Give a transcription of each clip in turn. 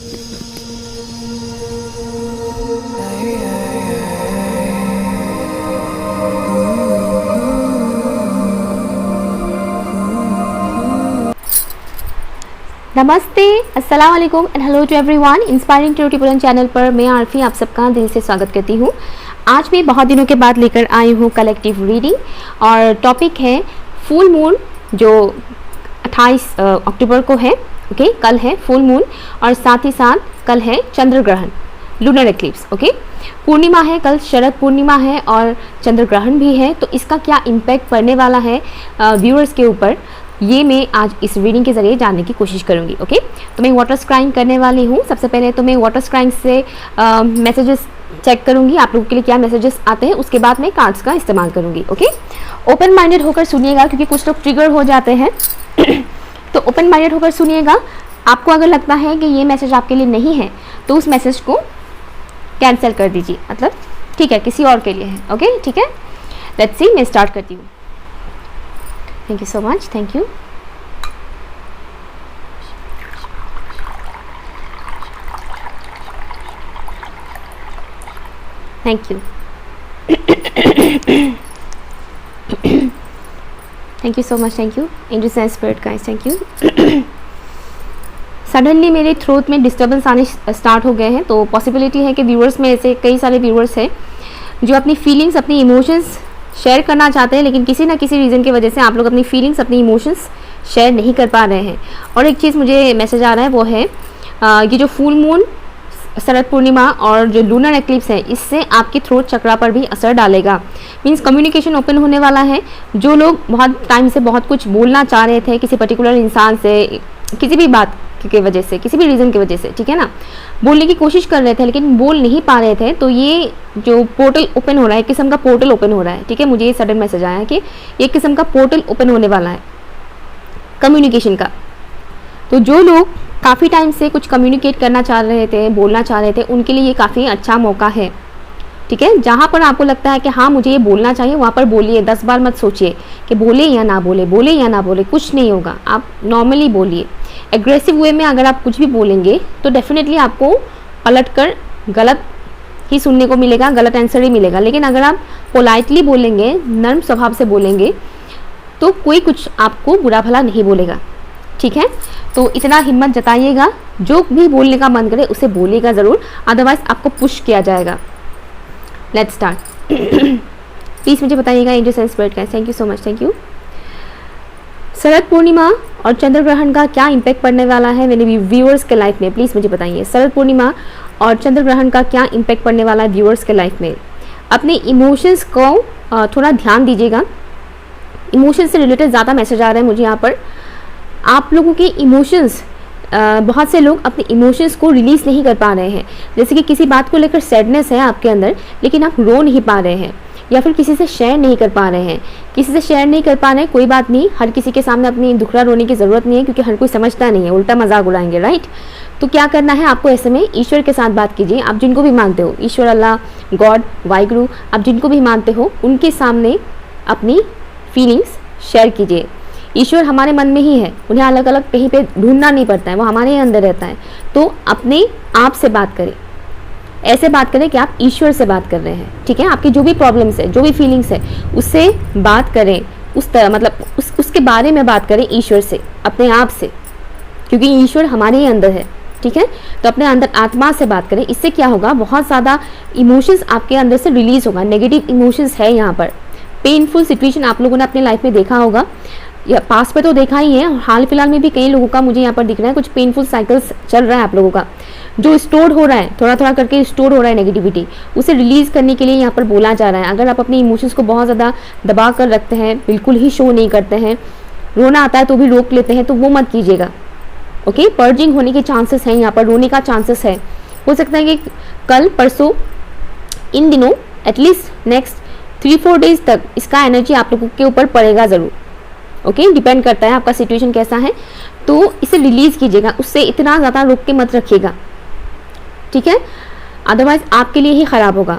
नमस्ते, अस्सलाम वालेकुम and hello to everyone. Inspiring to टिपुलन चैनल पर मैं आरफी आप सबका दिल से स्वागत करती हूँ। आज मैं बहुत दिनों के बाद लेकर आई हूँ कलेक्टिव रीडिंग और टॉपिक है फुल मून जो 28 अक्टूबर को है। ओके, कल है फुल मून और साथ ही साथ कल है चंद्र ग्रहण, लूनर एक्लिप्स। ओके, पूर्णिमा है कल, शरद पूर्णिमा है और चंद्र ग्रहण भी है। तो इसका क्या इम्पैक्ट पड़ने वाला है व्यूअर्स के ऊपर, ये मैं आज इस रीडिंग के ज़रिए जानने की कोशिश करूंगी। ओके, तो मैं वाटर स्क्राइंग करने वाली हूँ। सबसे पहले तो मैं वाटर स्क्राइंग से मैसेजेस चेक करूंगी आप लोगों के लिए क्या मैसेजेस आते हैं, उसके बाद मैं कार्ड्स का इस्तेमाल करूंगी। ओके, ओपन माइंडेड होकर सुनिएगा क्योंकि कुछ लोग ट्रिगर हो जाते हैं तो ओपन माइंडेड होकर सुनिएगा। आपको अगर लगता है कि ये मैसेज आपके लिए नहीं है तो उस मैसेज को कैंसिल कर दीजिए, मतलब ठीक है किसी और के लिए है। ओके, ठीक है, लेट्स सी, मैं स्टार्ट करती हूँ। Thank you so much. Thank you. Thank you. Thank you so much. Thank you. Angels and Spirit guys. Thank you. Suddenly मेरे थ्रोट में डिस्टर्बेंस आने स्टार्ट हो गए हैं, तो पॉसिबिलिटी है कि व्यूअर्स में ऐसे कई सारे व्यूअर्स हैं जो अपनी फीलिंग्स, अपनी इमोशंस शेयर करना चाहते हैं, लेकिन किसी ना किसी रीज़न की वजह से आप लोग अपनी फीलिंग्स, अपनी इमोशंस शेयर नहीं कर पा रहे हैं। और एक चीज़ मुझे मैसेज आ रहा है वो है ये जो फुल मून, शरद पूर्णिमा और जो लूनर एक्लिप्स है, इससे आपके थ्रोट चक्रा पर भी असर डालेगा। मीन्स कम्युनिकेशन ओपन होने वाला है। जो लोग बहुत टाइम से बहुत कुछ बोलना चाह रहे थे किसी पर्टिकुलर इंसान से, किसी भी बात की वजह से, किसी भी रीज़न की वजह से, ठीक है ना, बोलने की कोशिश कर रहे थे लेकिन बोल नहीं पा रहे थे, तो ये जो पोर्टल ओपन हो रहा है, एक किस्म का पोर्टल ओपन हो रहा है। ठीक है, मुझे ये सडन मैसेज आया है कि एक किस्म का पोर्टल ओपन होने वाला है कम्युनिकेशन का। तो जो लोग काफ़ी टाइम से कुछ कम्युनिकेट करना चाह रहे थे, बोलना चाह रहे थे, उनके लिए ये काफ़ी अच्छा मौका है। ठीक है, जहाँ पर आपको लगता है कि हाँ मुझे ये बोलना चाहिए, वहाँ पर बोलिए। 10 बार मत सोचिए कि बोले या ना बोले, बोले या ना बोले, कुछ नहीं होगा। आप नॉर्मली बोलिए। एग्रेसिव वे में अगर आप कुछ भी बोलेंगे तो डेफिनेटली आपको पलट कर गलत ही सुनने को मिलेगा, गलत आंसर ही मिलेगा। लेकिन अगर आप पोलाइटली बोलेंगे, नर्म स्वभाव से बोलेंगे, तो कोई कुछ आपको बुरा भला नहीं बोलेगा। ठीक है, तो इतना हिम्मत जताइएगा, जो भी बोलने का मन करे उसे बोलिएगा ज़रूर, अदरवाइज आपको पुश किया जाएगा। Let's start. प्लीज़ मुझे बताइएगा angels and spirit guys. Thank you so much, thank you. Sharad Purnima और चंद्र ग्रहण का क्या इम्पैक्ट पड़ने वाला है मेरे व्यूअर्स के लाइफ में, प्लीज़ मुझे बताइए। शरद पूर्णिमा और चंद्र ग्रहण का क्या इम्पैक्ट पड़ने वाला है व्यूअर्स के लाइफ में। अपने इमोशंस को थोड़ा ध्यान दीजिएगा। इमोशंस से रिलेटेड ज़्यादा मैसेज आ रहा है मुझे यहाँ पर। आप लोगों के इमोशंस, बहुत से लोग अपने इमोशंस को रिलीज़ नहीं कर पा रहे हैं। जैसे कि किसी बात को लेकर सैडनेस है आपके अंदर, लेकिन आप रो नहीं पा रहे हैं, या फिर किसी से शेयर नहीं कर पा रहे हैं। किसी से शेयर नहीं कर पा रहे हैं, कोई बात नहीं, हर किसी के सामने अपनी दुखड़ा रोने की ज़रूरत नहीं है, क्योंकि हर कोई समझता नहीं है, उल्टा मजाक उड़ाएंगे, राइट। तो क्या करना है आपको, ऐसे में ईश्वर के साथ बात कीजिए। आप जिनको भी मानते हो, ईश्वर, अल्लाह, गॉड, वाहिगुरु, आप जिनको भी मानते हो, उनके सामने अपनी फीलिंग्स शेयर कीजिए। ईश्वर हमारे मन में ही है, उन्हें अलग अलग कहीं पे ढूंढना नहीं पड़ता है, वो हमारे ही अंदर रहता है। तो अपने आप से बात करें, ऐसे बात करें कि आप ईश्वर से बात कर रहे हैं। ठीक है, आपकी जो भी प्रॉब्लम्स है, जो भी फीलिंग्स है, उससे बात करें, उस तरह मतलब उसके बारे में बात करें ईश्वर से, अपने आप से, क्योंकि ईश्वर हमारे ही अंदर है। ठीक है, तो अपने अंदर आत्मा से बात करें। इससे क्या होगा, बहुत ज़्यादा इमोशंस आपके अंदर से रिलीज होगा। नेगेटिव इमोशंस है यहाँ पर। पेनफुल सिचुएशन आप लोगों ने अपने लाइफ में देखा होगा, या पास में तो देखा ही है, हाल फिलहाल में भी कई लोगों का मुझे यहाँ पर दिख रहा है, कुछ पेनफुल साइकिल्स चल रहा है आप लोगों का, जो स्टोर हो रहा है, थोड़ा थोड़ा करके स्टोर हो रहा है नेगेटिविटी, उसे रिलीज करने के लिए यहाँ पर बोला जा रहा है। अगर आप अपने इमोशंस को बहुत ज़्यादा दबा कर रखते हैं, बिल्कुल ही शो नहीं करते हैं, रोना आता है तो भी रोक लेते हैं, तो वो मत कीजिएगा। ओके, पर्जिंग होने के चांसेस हैं यहाँ पर, रोने का चांसेस है। हो सकता है कि कल, परसों, इन दिनों, एटलीस्ट नेक्स्ट 3-4 डेज तक इसका एनर्जी आप लोगों के ऊपर पड़ेगा ज़रूर। ओके, डिपेंड करता है आपका सिचुएशन कैसा है, तो इसे रिलीज़ कीजिएगा, उससे इतना ज़्यादा रोक के मत रखिएगा। ठीक है, अदरवाइज आपके लिए ही ख़राब होगा,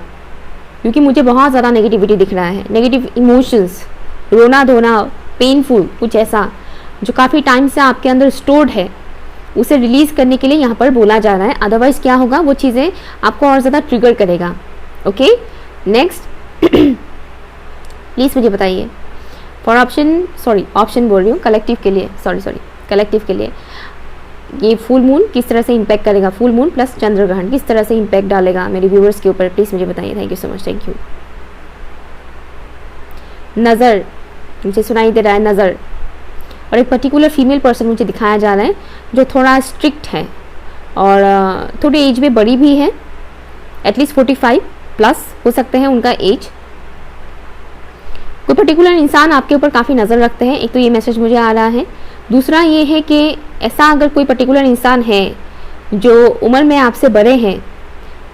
क्योंकि मुझे बहुत ज़्यादा नेगेटिविटी दिख रहा है। नेगेटिव इमोशंस, रोना धोना, पेनफुल, कुछ ऐसा जो काफ़ी टाइम से आपके अंदर स्टोर्ड है, उसे रिलीज़ करने के लिए यहाँ पर बोला जा रहा है, अदरवाइज़ क्या होगा, वो चीज़ें आपको और ज़्यादा ट्रिगर करेगा। ओके, नेक्स्ट प्लीज़ मुझे बताइए फॉर ऑप्शन बोल रही हूँ, कलेक्टिव के लिए, कलेक्टिव के लिए ये फुल मून किस तरह से इम्पैक्ट करेगा, फुल मून प्लस चंद्र ग्रहण किस तरह से इम्पैक्ट डालेगा मेरे व्यूअर्स के ऊपर, प्लीज़ मुझे बताइए। Thank you so much, thank you. नज़र मुझे सुनाई दे रहा है, नज़र, और एक पर्टिकुलर फीमेल पर्सन मुझे दिखाया जा रहा है जो थोड़ा स्ट्रिक्ट है और थोड़ी एज में बड़ी भी है, एटलीस्ट 45 प्लस हो सकते हैं उनका एज। कोई पर्टिकुलर इंसान आपके ऊपर काफ़ी नज़र रखते हैं, एक तो ये मैसेज मुझे आ रहा है। दूसरा ये है कि ऐसा अगर कोई पर्टिकुलर इंसान है जो उम्र में आपसे बड़े हैं,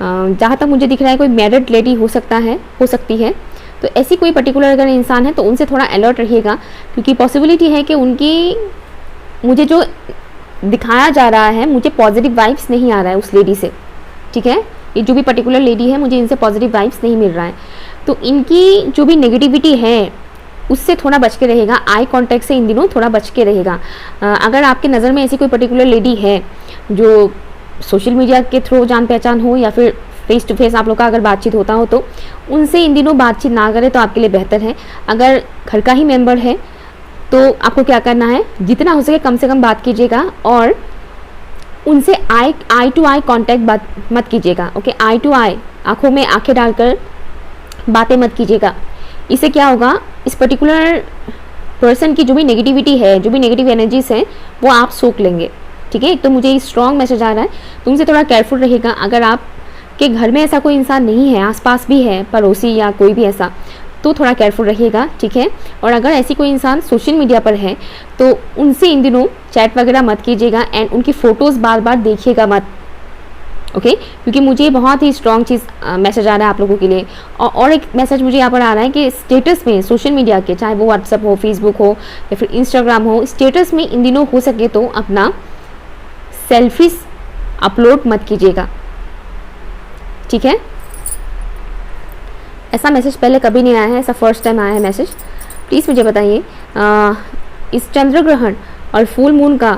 जहाँ तक मुझे दिख रहा है कोई मैरिड लेडी हो सकती है, तो ऐसी कोई पर्टिकुलर अगर इंसान है तो उनसे थोड़ा अलर्ट रहिएगा, क्योंकि पॉसिबिलिटी है कि उनकी, मुझे जो दिखाया जा रहा है, मुझे पॉजिटिव वाइब्स नहीं आ रहा है उस लेडी से, ठीक है, ये जो भी पर्टिकुलर लेडी है मुझे इनसे पॉजिटिव वाइब्स नहीं मिल रहा है, तो इनकी जो भी नेगेटिविटी है उससे थोड़ा बच के रहेगा, आई कांटेक्ट से इन दिनों थोड़ा बच के रहेगा। अगर आपके नज़र में ऐसी कोई पर्टिकुलर लेडी है जो सोशल मीडिया के थ्रू जान पहचान हो या फिर फेस टू फेस आप लोग का अगर बातचीत होता हो, तो उनसे इन दिनों बातचीत ना करें तो आपके लिए बेहतर है। अगर घर का ही मेंबर है तो आपको क्या करना है, जितना हो सके कम से कम बात कीजिएगा और उनसे आई टू आई कांटेक्ट मत कीजिएगा। ओके, आई टू आई, आंखों में आंखें डालकर बातें मत कीजिएगा। इससे क्या होगा, इस पर्टिकुलर पर्सन की जो भी नेगेटिविटी है, जो भी नेगेटिव एनर्जीज है, वो आप सोख लेंगे, ठीक है। तो मुझे स्ट्रॉन्ग मैसेज आ रहा है, तो उनसे थोड़ा केयरफुल रहिएगा। अगर आप के घर में ऐसा कोई इंसान नहीं है, आसपास भी है, पड़ोसी या कोई भी ऐसा, तो थोड़ा केयरफुल रहिएगा, ठीक है। और अगर ऐसी कोई इंसान सोशल मीडिया पर है तो उनसे इन दिनों चैट वगैरह मत कीजिएगा एंड उनकी फ़ोटोज़ बार बार देखिएगा मत, ओके, क्योंकि मुझे बहुत ही स्ट्रॉन्ग चीज़ मैसेज आ रहा है आप लोगों के लिए। और एक मैसेज मुझे यहाँ पर आ रहा है कि स्टेटस में सोशल मीडिया के, चाहे वो व्हाट्सअप हो, फेसबुक हो या फिर इंस्टाग्राम हो, स्टेटस में इन दिनों हो सके तो अपना सेल्फीज अपलोड मत कीजिएगा, ठीक है। ऐसा मैसेज पहले कभी नहीं आया है, ऐसा फर्स्ट टाइम आया है मैसेज। प्लीज़ मुझे बताइए इस चंद्र ग्रहण और फुल मून का,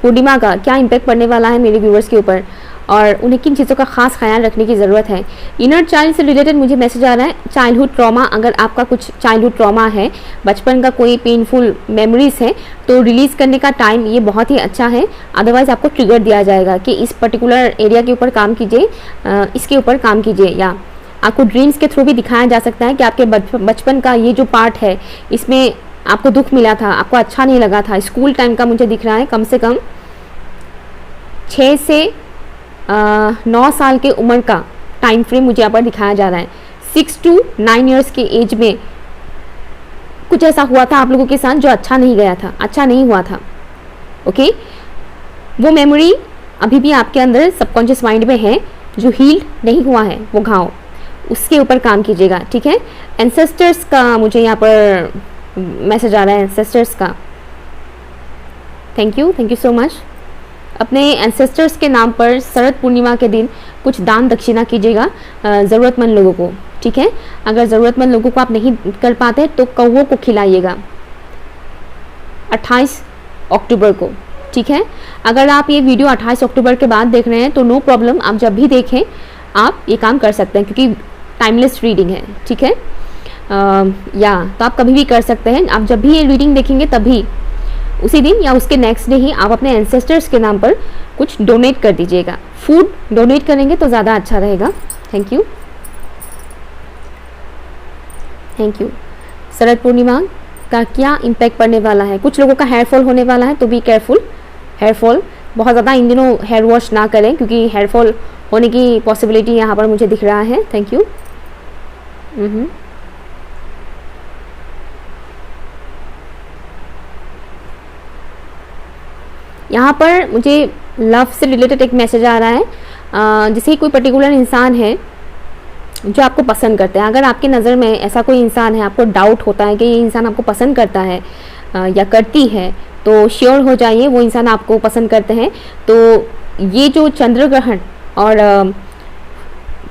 पूर्णिमा का क्या इम्पैक्ट पड़ने वाला है मेरे व्यूवर्स के ऊपर और उन्हें किन चीज़ों का खास ख्याल रखने की ज़रूरत है। इनर चाइल्ड से रिलेटेड मुझे मैसेज आ रहा है, चाइल्डहुड ट्रॉमा, अगर आपका कुछ चाइल्डहुड ट्रॉमा है, बचपन का कोई पेनफुल मेमोरीज है, तो रिलीज़ करने का टाइम ये बहुत ही अच्छा है। अदरवाइज़ आपको ट्रिगर दिया जाएगा कि इस पर्टिकुलर एरिया के ऊपर काम कीजिए, इसके ऊपर काम कीजिए, या आपको ड्रीम्स के थ्रू भी दिखाया जा सकता है कि आपके बचपन का ये जो पार्ट है इसमें आपको दुख मिला था, आपको अच्छा नहीं लगा था। स्कूल टाइम का मुझे दिख रहा है, कम से कम 6 से 9 साल के उम्र का टाइम फ्रेम मुझे यहाँ पर दिखाया जा रहा है। 6 to 9 ईयर्स के एज में कुछ ऐसा हुआ था आप लोगों के साथ जो अच्छा नहीं गया था, अच्छा नहीं हुआ था, ओके। वो मेमोरी अभी भी आपके अंदर सबकॉन्शियस माइंड में है, जो हील नहीं हुआ है वो घाव, उसके ऊपर काम कीजिएगा, ठीक है। एंसेस्टर्स का मुझे यहाँ पर मैसेज आ रहा है, एंसेस्टर्स का, थैंक यू सो मच। अपने एंसेस्टर्स के नाम पर शरद पूर्णिमा के दिन कुछ दान दक्षिणा कीजिएगा ज़रूरतमंद लोगों को, ठीक है। अगर ज़रूरतमंद लोगों को आप नहीं कर पाते तो कौवों को खिलाइएगा 28 अक्टूबर को, ठीक है। अगर आप ये वीडियो 28 अक्टूबर के बाद देख रहे हैं तो नो प्रॉब्लम, आप जब भी देखें आप ये काम कर सकते हैं, क्योंकि टाइमलेस रीडिंग है, ठीक है। तो आप कभी भी कर सकते हैं। आप जब भी ये रीडिंग देखेंगे तभी उसी दिन या उसके नेक्स्ट डे ही आप अपने एंसेस्टर्स के नाम पर कुछ डोनेट कर दीजिएगा। फूड डोनेट करेंगे तो ज़्यादा अच्छा रहेगा। Thank you. शरद पूर्णिमा का क्या इम्पैक्ट पड़ने वाला है? कुछ लोगों का हेयर फॉल होने वाला है, तो बी केयरफुल। हेयर फॉल बहुत ज़्यादा इन दिनों हेयर वॉश ना करें, क्योंकि हेयर फॉल होने की पॉसिबिलिटी यहाँ पर मुझे दिख रहा है। Thank you. यहाँ पर मुझे लव से रिलेटेड एक मैसेज आ रहा है, जैसे कोई पर्टिकुलर इंसान है जो आपको पसंद करते हैं। अगर आपकी नज़र में ऐसा कोई इंसान है, आपको डाउट होता है कि ये इंसान आपको पसंद करता है या करती है, तो श्योर हो जाइए वो इंसान आपको पसंद करते हैं। तो ये जो चंद्र ग्रहण और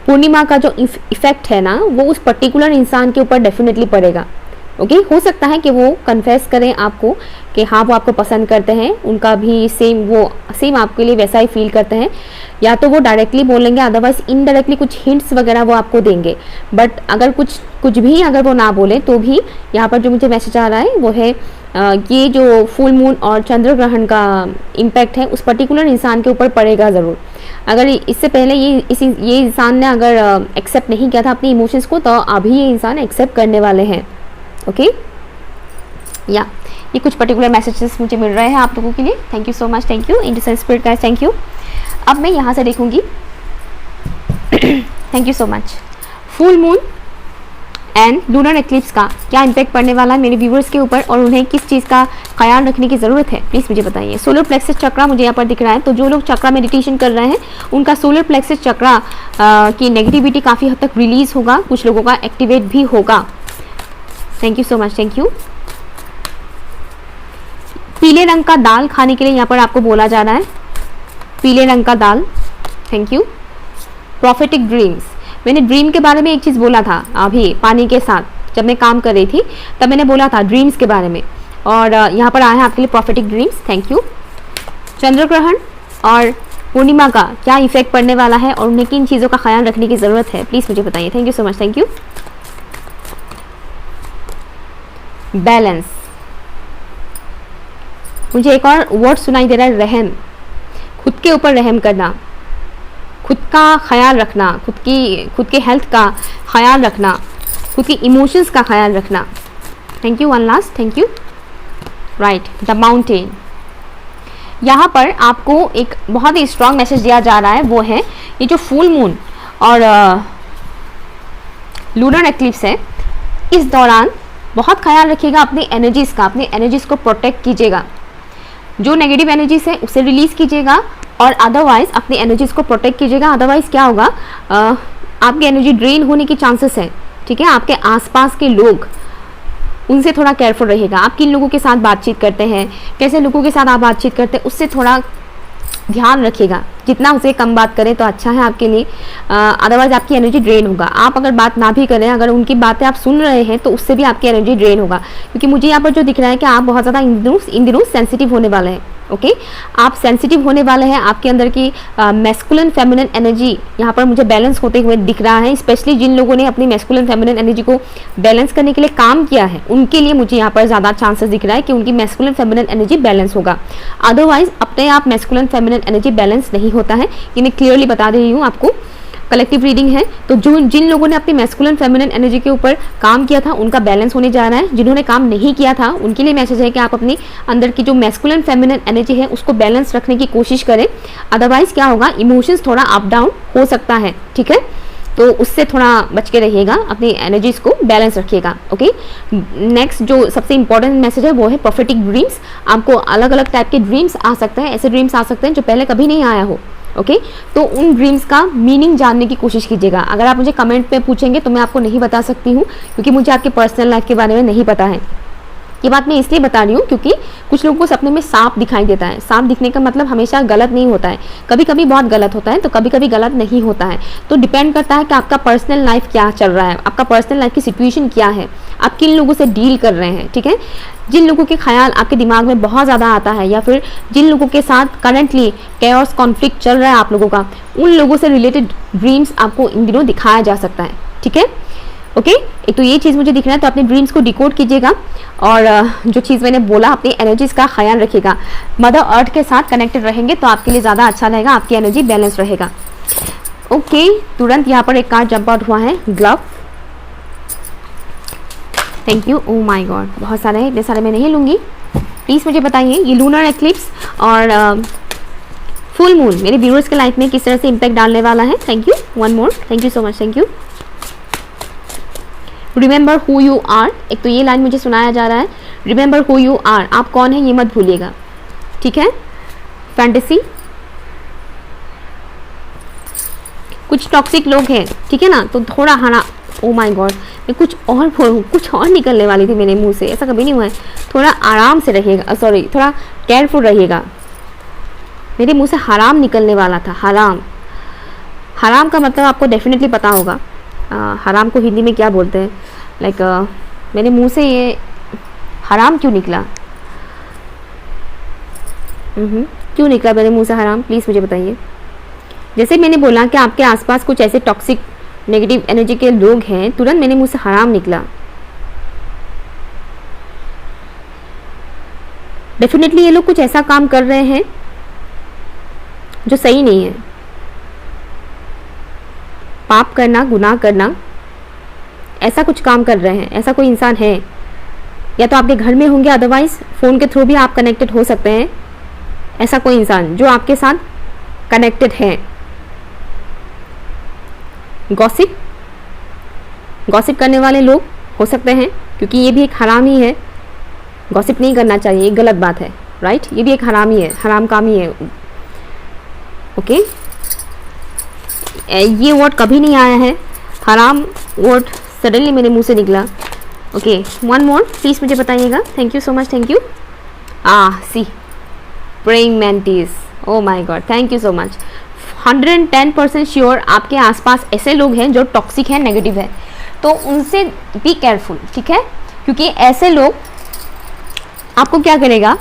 पूर्णिमा का जो इफ़ेक्ट है ना, वो उस पर्टिकुलर इंसान के ऊपर डेफिनेटली पड़ेगा, ओके हो सकता है कि वो कन्फेस करें आपको कि हाँ वो आपको पसंद करते हैं, उनका भी सेम आपके लिए वैसा ही फील करते हैं, या तो वो डायरेक्टली बोलेंगे, अदरवाइज इनडायरेक्टली कुछ हिंट्स वगैरह वो आपको देंगे। बट अगर कुछ भी अगर वो ना बोले तो भी यहाँ पर जो मुझे मैसेज आ रहा है वो है ये जो फुल मून और चंद्र ग्रहण का इम्पैक्ट है उस पर्टिकुलर इंसान के ऊपर पड़ेगा ज़रूर। अगर इससे पहले ये इंसान ने अगर एक्सेप्ट नहीं किया था अपने इमोशंस को, तो अभी ये इंसान एक्सेप्ट करने वाले हैं। ओके या ये कुछ पर्टिकुलर मैसेजेस मुझे मिल रहे हैं आप लोगों के लिए। Thank you so much, thank you Indian spirit guys, thank you. अब मैं यहाँ से देखूंगी thank you so much. Full moon and lunar eclipse का क्या इम्पैक्ट पड़ने वाला है मेरे व्यूवर्स के ऊपर और उन्हें किस चीज़ का ख्याल रखने की ज़रूरत है, प्लीज़ मुझे बताइए। सोलर प्लेक्सस चक्रा मुझे यहाँ पर दिख रहा है, तो जो लोग चक्रा मेडिटेशन कर रहे हैं उनका सोलर प्लेक्सस चक्रा की नेगेटिविटी काफ़ी हद तक रिलीज होगा, कुछ लोगों का एक्टिवेट भी होगा। Thank you so much, thank you. पीले रंग का दाल खाने के लिए यहाँ पर आपको बोला जा रहा है, पीले रंग का दाल, थैंक यू। प्रॉफिटिक ड्रीम्स, मैंने ड्रीम के बारे में एक चीज़ बोला था अभी पानी के साथ जब मैं काम कर रही थी, तब मैंने बोला था ड्रीम्स के बारे में, और यहाँ पर आया है आपके लिए प्रॉफिटिक ड्रीम्स, थैंक यू। चंद्र ग्रहण और पूर्णिमा का क्या इफेक्ट पड़ने वाला है और उन्हें किन चीज़ों का ख्याल रखने की ज़रूरत है, प्लीज़ मुझे बताइए। Thank you so much, thank you. Balance, मुझे एक और वर्ड सुनाई दे रहा है, रहम, खुद के ऊपर रहम करना, खुद का ख्याल रखना, खुद के हेल्थ का ख्याल रखना, खुद के इमोशंस का ख्याल रखना। Thank you, one last, thank you. Right, the mountain, यहाँ पर आपको एक बहुत ही स्ट्रांग मैसेज दिया जा रहा है, वो है ये जो फुल मून और लूनर एक्लिप्स है, इस दौरान बहुत ख्याल रखिएगा अपनी एनर्जीज़ का, अपनी एनर्जीज़ को प्रोटेक्ट कीजिएगा, जो नेगेटिव एनर्जीज है उसे रिलीज़ कीजिएगा और अदरवाइज अपनी एनर्जीज़ को प्रोटेक्ट कीजिएगा। अदरवाइज क्या होगा, आपकी एनर्जी ड्रेन होने की चांसेस है, ठीक है। आपके आसपास के लोग, उनसे थोड़ा केयरफुल रहिएगा। आप किन लोगों के साथ बातचीत करते हैं, कैसे लोगों के साथ आप बातचीत करते हैं, उससे थोड़ा ध्यान रखिएगा। जितना उसे कम बात करें तो अच्छा है आपके लिए, अदरवाइज आपकी एनर्जी ड्रेन होगा। आप अगर बात ना भी करें, अगर उनकी बातें आप सुन रहे हैं तो उससे भी आपकी एनर्जी ड्रेन होगा, क्योंकि मुझे यहाँ पर जो दिख रहा है कि आप बहुत ज़्यादा इन दिनों सेंसिटिव होने वाले हैं। ओके, आप सेंसिटिव होने वाले हैं, आपके अंदर की मैस्कुलिन फेमिनिन एनर्जी यहाँ पर मुझे बैलेंस होते हुए दिख रहा है। स्पेशली जिन लोगों ने अपनी मैस्कुलिन फेमिनिन एनर्जी को बैलेंस करने के लिए काम किया है, उनके लिए मुझे यहाँ पर ज़्यादा चांसेस दिख रहा है कि उनकी मैस्कुलिन फेमिनिन एनर्जी बैलेंस होगा। अदरवाइज अपने आप मैस्कुलिन फेमिनिन एनर्जी बैलेंस नहीं होता है, ये मैं क्लियरली बता रही हूँ आपको। कलेक्टिव रीडिंग है, तो जिन लोगों ने अपनी मैस्कुलिन फेमिनिन एनर्जी के ऊपर काम किया था उनका बैलेंस होने जा रहा है। जिन्होंने काम नहीं किया था उनके लिए मैसेज है कि आप अपनी अंदर की जो मैस्कुलिन फेमिनिन एनर्जी है उसको बैलेंस रखने की कोशिश करें। अदरवाइज क्या होगा, इमोशंस थोड़ा अप डाउन हो सकता है, ठीक है, तो उससे थोड़ा बच के रहिएगा, अपनी एनर्जीज को बैलेंस रखिएगा। ओके, नेक्स्ट जो सबसे इंपॉर्टेंट मैसेज है वो है प्रोफेटिक ड्रीम्स। आपको अलग अलग टाइप के ड्रीम्स आ सकते हैं, ऐसे ड्रीम्स आ सकते हैं जो पहले कभी नहीं आया हो। ओके, तो उन ड्रीम्स का मीनिंग जानने की कोशिश कीजिएगा। अगर आप मुझे कमेंट पे पूछेंगे तो मैं आपको नहीं बता सकती हूँ, क्योंकि मुझे आपके पर्सनल लाइफ के बारे में नहीं पता है। ये बात मैं इसलिए बता रही हूँ क्योंकि कुछ लोगों को सपने में सांप दिखाई देता है। सांप दिखने का मतलब हमेशा गलत नहीं होता है, कभी कभी बहुत गलत होता है, तो कभी कभी गलत नहीं होता है। तो डिपेंड करता है कि आपका पर्सनल लाइफ क्या चल रहा है, आपका पर्सनल लाइफ की सिचुएशन क्या है, आप किन लोगों से डील कर रहे हैं, ठीक है। जिन लोगों के ख्याल आपके दिमाग में बहुत ज़्यादा आता है, या फिर जिन लोगों के साथ करंटली कैओस कॉन्फ्लिक्ट चल रहा है आप लोगों का, उन लोगों से रिलेटेड ड्रीम्स आपको इन दिनों दिखाया जा सकता है, ठीक है। ओके, तो ये चीज़ मुझे दिख रहा है, तो अपने ड्रीम्स को डिकोड कीजिएगा और जो चीज़ मैंने बोला अपनी एनर्जीज का ख्याल रखिएगा। मदर अर्थ के साथ कनेक्टेड रहेंगे तो आपके लिए ज़्यादा अच्छा रहेगा, आपकी एनर्जी बैलेंस रहेगा। ओके, तुरंत यहाँ पर एक कार्ड जंप आउट हुआ है, glove, thank you. O my God, बहुत सारे हैं, इतने सारे मैं नहीं लूँगी। प्लीज़ मुझे बताइए ये लूनर एक्लिप्स और फुल मून मेरे व्यूअर्स के लाइफ में किस तरह से इम्पैक्ट डालने वाला है। Thank you, one more, thank you so much, thank you. Remember who you are, एक तो ये लाइन मुझे सुनाया जा रहा है, रिमेंबर हु यू आर, आप कौन है ये मत भूलिएगा, ठीक है। फैंटेसी, कुछ टॉक्सिक लोग हैं, ठीक है ना, तो थोड़ा हरा, ओ माय गॉड, मैं कुछ और निकलने वाली थी मेरे मुंह से, ऐसा कभी नहीं हुआ है। थोड़ा आराम से रहिएगा, सॉरी, थोड़ा केयरफुल रहिएगा। मेरे मुंह से हराम निकलने वाला था, हराम। हराम का मतलब आपको डेफिनेटली पता होगा, हराम को हिंदी में क्या बोलते हैं, लाइक मेरे मुंह से ये हराम क्यों निकला? क्यों निकला मेरे मुंह से हराम, प्लीज़ मुझे बताइए। जैसे मैंने बोला कि आपके आसपास कुछ ऐसे टॉक्सिक नेगेटिव एनर्जी के लोग हैं, तुरंत मेरे मुंह से हराम निकला। डेफिनेटली ये लोग कुछ ऐसा काम कर रहे हैं जो सही नहीं है। पाप करना, गुनाह करना, ऐसा कुछ काम कर रहे हैं। ऐसा कोई इंसान है, या तो आपके घर में होंगे, अदरवाइज फ़ोन के थ्रू भी आप कनेक्टेड हो सकते हैं। ऐसा कोई इंसान जो आपके साथ कनेक्टेड है। गॉसिप करने वाले लोग हो सकते हैं, क्योंकि ये भी एक हराम ही है। गॉसिप नहीं करना चाहिए, ये गलत बात है, राइट? ये भी एक हराम ही है, हराम काम ही है। ओके, ये वर्ड कभी नहीं आया है, हराम वर्ड सडनली मेरे मुंह से निकला। ओके, वन मोर प्लीज़ मुझे बताइएगा। Thank you so much, thank you. See praying mantis, oh my god, thank you so much. 110% sure आपके आसपास ऐसे लोग हैं जो टॉक्सिक है, नेगेटिव है, तो उनसे बी केयरफुल, ठीक है? क्योंकि ऐसे लोग आपको क्या करेगा,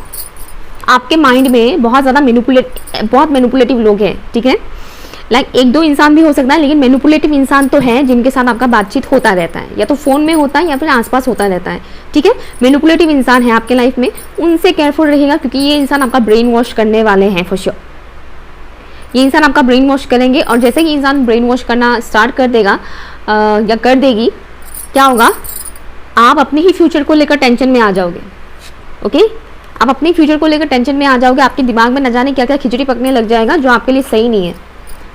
आपके माइंड में बहुत ज़्यादा मैनिपुलेटिव लोग हैं, ठीक है? लाइक एक दो इंसान भी हो सकता है, लेकिन मैनिपुलेटिव इंसान तो है जिनके साथ आपका बातचीत होता रहता है, या तो फ़ोन में होता है या फिर आसपास होता रहता है, ठीक है? मैनिपुलेटिव इंसान है आपके लाइफ में, उनसे केयरफुल रहिएगा, क्योंकि ये इंसान आपका ब्रेन वॉश करने वाले हैं फॉर श्योर। ये इंसान आपका ब्रेन वॉश करेंगे, और जैसे कि इंसान ब्रेन वॉश करना स्टार्ट कर देगा या कर देगी, क्या होगा, आप अपने ही फ्यूचर को लेकर टेंशन में आ जाओगे। ओके, आप अपने फ्यूचर को लेकर टेंशन में आ जाओगे, आपके दिमाग में न जाने क्या क्या खिचड़ी पकने लग जाएगा, जो आपके लिए सही नहीं है।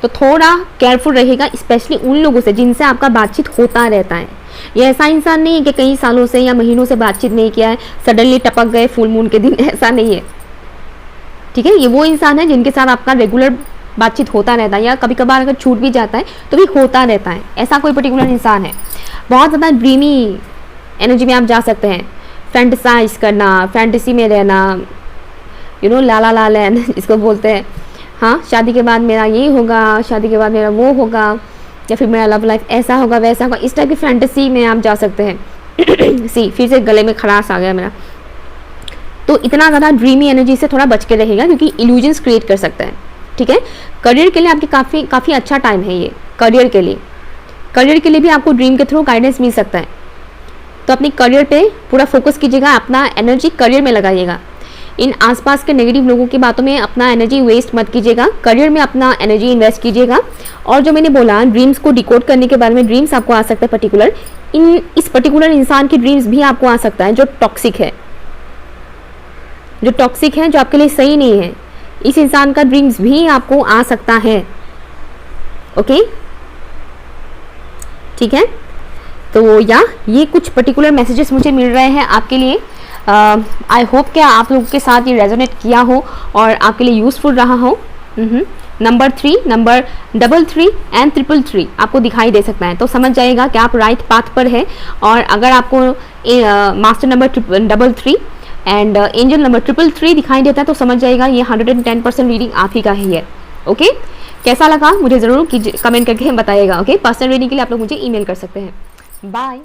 तो थोड़ा केयरफुल रहिएगा, स्पेशली उन लोगों से जिनसे आपका बातचीत होता रहता है। ये ऐसा इंसान नहीं है कि कई सालों से या महीनों से बातचीत नहीं किया है, सडनली टपक गए फुल मून के दिन, ऐसा नहीं है, ठीक है? ये वो इंसान है जिनके साथ आपका रेगुलर बातचीत होता रहता है, या कभी कभार अगर छूट भी जाता है तो भी होता रहता है। ऐसा कोई पर्टिकुलर इंसान है। बहुत ज़्यादा ड्रीमी एनर्जी में आप जा सकते हैं, फैंटसाइज करना, फैंटेसी में रहना, ला लैंड जिसको बोलते हैं। हाँ, शादी के बाद मेरा ये होगा, शादी के बाद मेरा वो होगा, या फिर मेरा लव लाइफ ऐसा होगा वैसा होगा, इस टाइप की फैंटेसी में आप जा सकते हैं। फिर से गले में खराश आ गया मेरा। तो इतना ज़्यादा ड्रीमी एनर्जी से थोड़ा बच के रहेगा, क्योंकि इल्यूजन्स क्रिएट कर सकता है, ठीक है? करियर के लिए आपकी काफ़ी अच्छा टाइम है ये। करियर के लिए भी आपको ड्रीम के थ्रू गाइडेंस मिल सकता है। तो अपनी करियर पे पूरा फोकस कीजिएगा, अपना एनर्जी करियर में लगाइएगा। इन आसपास के नेगेटिव लोगों की बातों में अपना एनर्जी वेस्ट मत कीजिएगा, करियर में अपना एनर्जी इन्वेस्ट कीजिएगा। और जो मैंने बोला ड्रीम्स को डिकोड करने के बारे में, ड्रीम्स आपको आ सकता है पर्टिकुलर, इस पर्टिकुलर इंसान की ड्रीम्स भी आपको आ सकता है जो टॉक्सिक है, जो आपके लिए सही नहीं है। इस इंसान का ड्रीम्स भी आपको आ सकता है। ओके, ठीक है? तो ये कुछ पर्टिकुलर मैसेजेस मुझे मिल रहे हैं आपके लिए। आई होप कि आप लोगों के साथ ये रेजोनेट किया हो और आपके लिए यूज़फुल रहा हो। नंबर 3, नंबर 33 एंड 333 आपको दिखाई दे सकता है, तो समझ जाएगा कि आप राइट पाथ पर है। और अगर आपको master number 33 and angel number 333 दिखाई देता है, तो समझ जाएगा ये 110% रीडिंग आप ही का ही है। ओके, कैसा लगा मुझे ज़रूर कमेंट करके बताइएगा। ओके, पर्सनल रीडिंग के लिए आप लोग मुझे ईमेल कर सकते हैं। बाय।